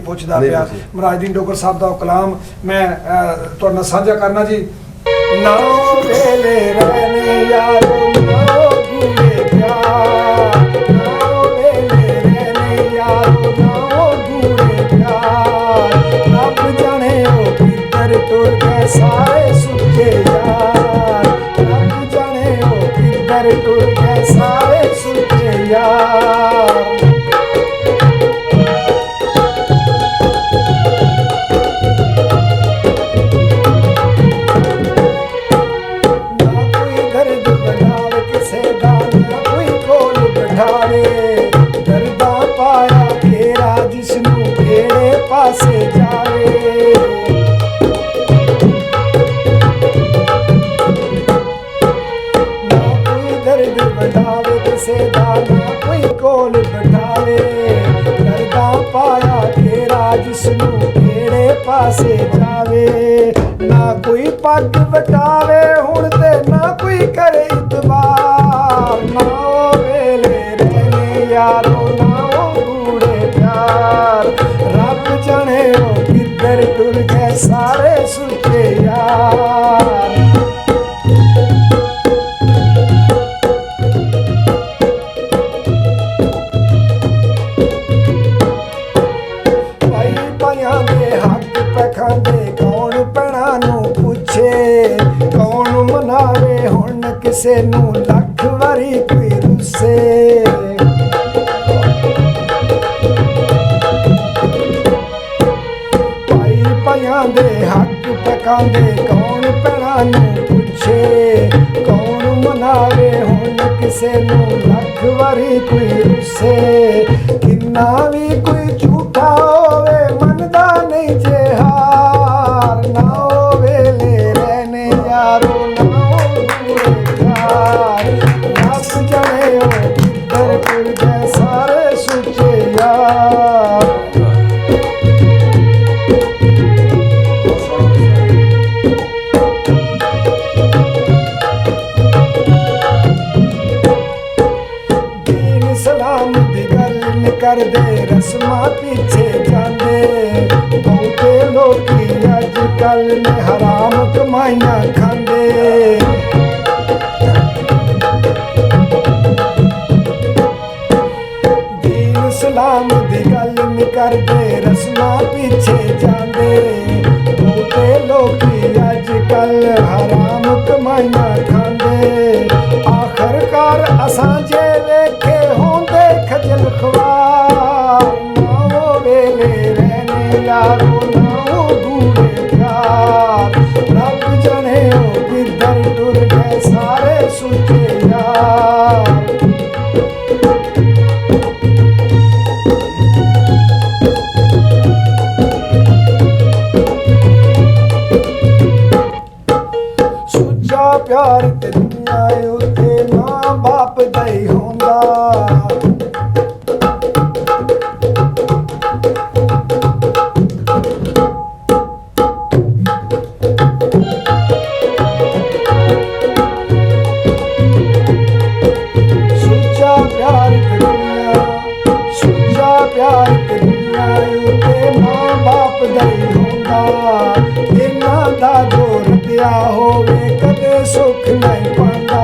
ਪੁੱਛਦਾ ਪਿਆ। ਮਹਾਰਾਜ ਡੋਗਰ ਸਾਹਿਬ ਦਾ ਕਲਾਮ ਮੈਂ ਤੁਹਾਡੇ ਨਾਲ ਸਾਂਝਾ ਕਰਨਾ ਜੀ। ਨਾ ਵੇਲੇ ਰਹਿਣੇ ਯਾਰੋ ਨਾ ਗੂੜੇ ਪਿਆਰ, ਨਾ ਵੇਲੇ ਰਹਿਣੇ ਯਾਰੋ ਨਾ ਗੂੜੇ ਪਿਆਰ, ਰੱਬ ਜਾਣੇ ਉਹ ਕਿੱਧਰ ਟੁਰ ਗਏ ਸਾਰੇ ਸੁੱਚੇ ਯਾਰ, ਰੱਬ ਜਾਣੇ ਉਹ ਕਿੱਧਰ ਟੁਰ ਗਏ ਸਾਰੇ ਸੁੱਚੇ ਯਾਰ। दर्दा पाया घेरा जिसनू घेरे पासे जावे, ना कोई दर्द बढ़ावे किसे दा ना कोई कोल बैठावे, दर्दा पाया घेरा जिसनू घेरे पासे जावे, ना कोई पग वटावे हुण ते ना कोई करे इतबार, ना वेले यारो ना गूड़े प्यार, रब जाने वो किधर टुर गए सारे सुच्चे यार। भाई भाइयां दे हक पे खांदे कौन भैणां नूं पुछे, कौन मनावे हुण किसे नूं लख वारी कोई रुसे, दे हक पकांदे कौन भैणां नूं पुछे, कौन मनावे हुण किसे नूं लख वारी कोई रुसे, किन्ना भी कोई झूठा होवे मनदा नहीं जे हार, ना वेले रहने यारो ना गूड़े प्यार, रब जाने ओ किधर टुर गए सारे सुच्चे यार। कर दे रस्मां पीछे जांदे, बहुते लोकी अजकल में हराम कमाइयां खांदे, दीन सलाम दी गल नहीं करदे रस्मां पीछे जांदे, बहुते लोकी अजकल हराम कमाइयां खांदे, आखरकार असां जे वेखे होंदे खजल ख्वार, ना वेले रहने यारो ना गूड़े प्यार, रब जाने ओ किधर टुर गए सारे सुच्चे यार। सुच्चा प्यार ते दुनिया उत्ते मां बाप दा ही होंदा, प्यार ते दुनिया उत्ते मां बाप दा ही होंदा, इन्हां दा जो रतिया होवे कदे सुख नहीं पांदा,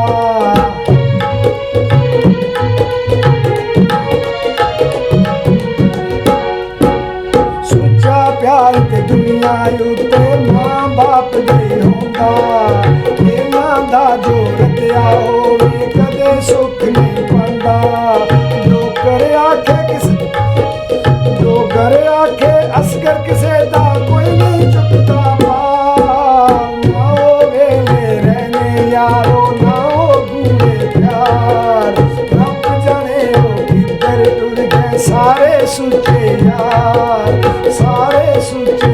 सुच्चा प्यार ते दुनिया उत्ते मां बाप दा ही होंदा, इन्हां दा जो रतिया होवे कदे सुख नहीं पांदा, जो करे आखे घर आखे असगर किसे दा कोई नहीं चुकता पार, ना वेले रहने यारो ना गूड़े प्यार, रब जाने ओ किधर टुर गए सारे सुच्चे यार, सारे सुच्चे